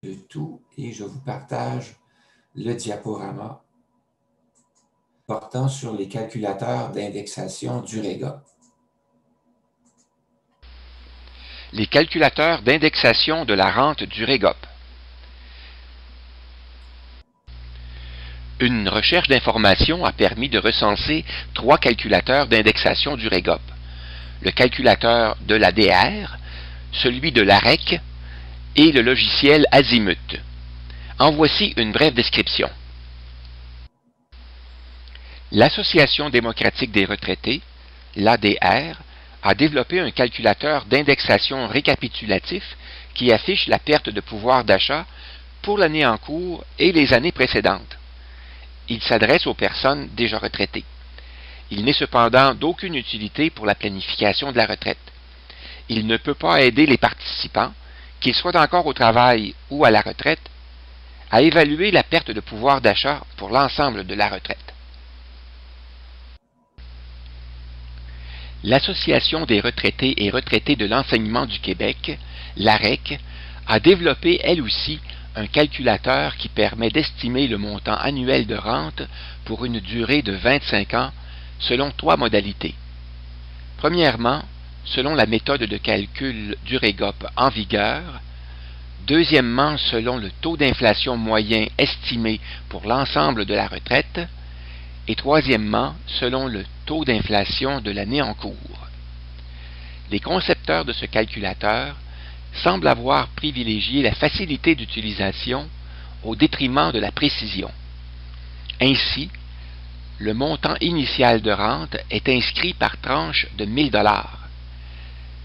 de tout et je vous partage le diaporama portant sur les calculateurs d'indexation du REGOP. Les calculateurs d'indexation de la rente du REGOP. Une recherche d'informations a permis de recenser 3 calculateurs d'indexation du REGOP. Le calculateur de l'ADR, celui de l'AREC et le logiciel Azimut. En voici une brève description. L'Association démocratique des retraités, l'ADR, a développé un calculateur d'indexation récapitulatif qui affiche la perte de pouvoir d'achat pour l'année en cours et les années précédentes. Il s'adresse aux personnes déjà retraitées. Il n'est cependant d'aucune utilité pour la planification de la retraite. Il ne peut pas aider les participants, qu'ils soient encore au travail ou à la retraite, à évaluer la perte de pouvoir d'achat pour l'ensemble de la retraite. L'Association des retraités et retraités de l'enseignement du Québec, l'AREC, a développé elle aussi un calculateur qui permet d'estimer le montant annuel de rente pour une durée de 25 ans selon 3 modalités. Premièrement, selon la méthode de calcul du REGOP en vigueur. Deuxièmement, selon le taux d'inflation moyen estimé pour l'ensemble de la retraite. Et troisièmement, selon le taux d'inflation de l'année en cours. Les concepteurs de ce calculateur semblent avoir privilégié la facilité d'utilisation au détriment de la précision. Ainsi, le montant initial de rente est inscrit par tranche de 1 000 $.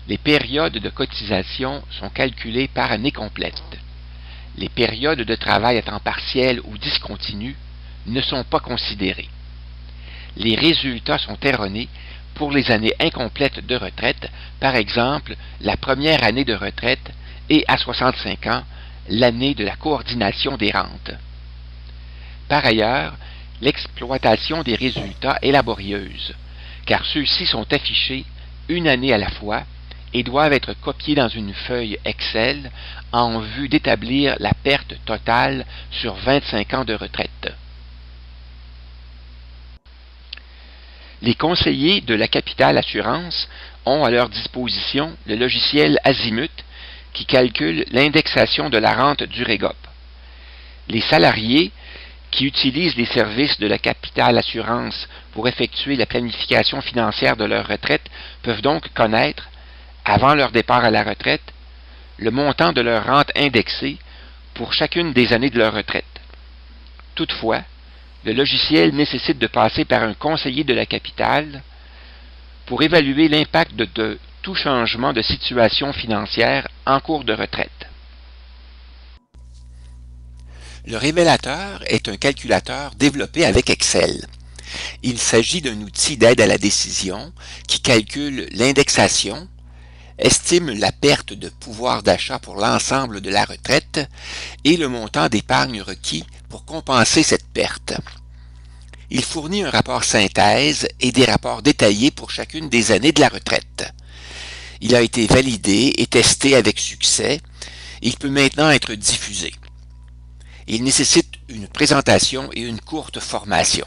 Les périodes de cotisation sont calculées par année complète. Les périodes de travail à temps partiel ou discontinu ne sont pas considérées. Les résultats sont erronés pour les années incomplètes de retraite, par exemple la première année de retraite et à 65 ans, l'année de la coordination des rentes. Par ailleurs, l'exploitation des résultats est laborieuse, car ceux-ci sont affichés une année à la fois et doivent être copiés dans une feuille Excel en vue d'établir la perte totale sur 25 ans de retraite. Les conseillers de la Capital Assurance ont à leur disposition le logiciel Azimut qui calcule l'indexation de la rente du REGOP. Les salariés qui utilisent les services de la Capital Assurance pour effectuer la planification financière de leur retraite peuvent donc connaître, avant leur départ à la retraite, le montant de leur rente indexée pour chacune des années de leur retraite. Toutefois, le logiciel nécessite de passer par un conseiller de la capitale pour évaluer l'impact de tout changement de situation financière en cours de retraite. Le révélateur est un calculateur développé avec Excel. Il s'agit d'un outil d'aide à la décision qui calcule l'indexation, estime la perte de pouvoir d'achat pour l'ensemble de la retraite et le montant d'épargne requis pour compenser cette perte. Il fournit un rapport synthèse et des rapports détaillés pour chacune des années de la retraite. Il a été validé et testé avec succès. Il peut maintenant être diffusé. Il nécessite une présentation et une courte formation.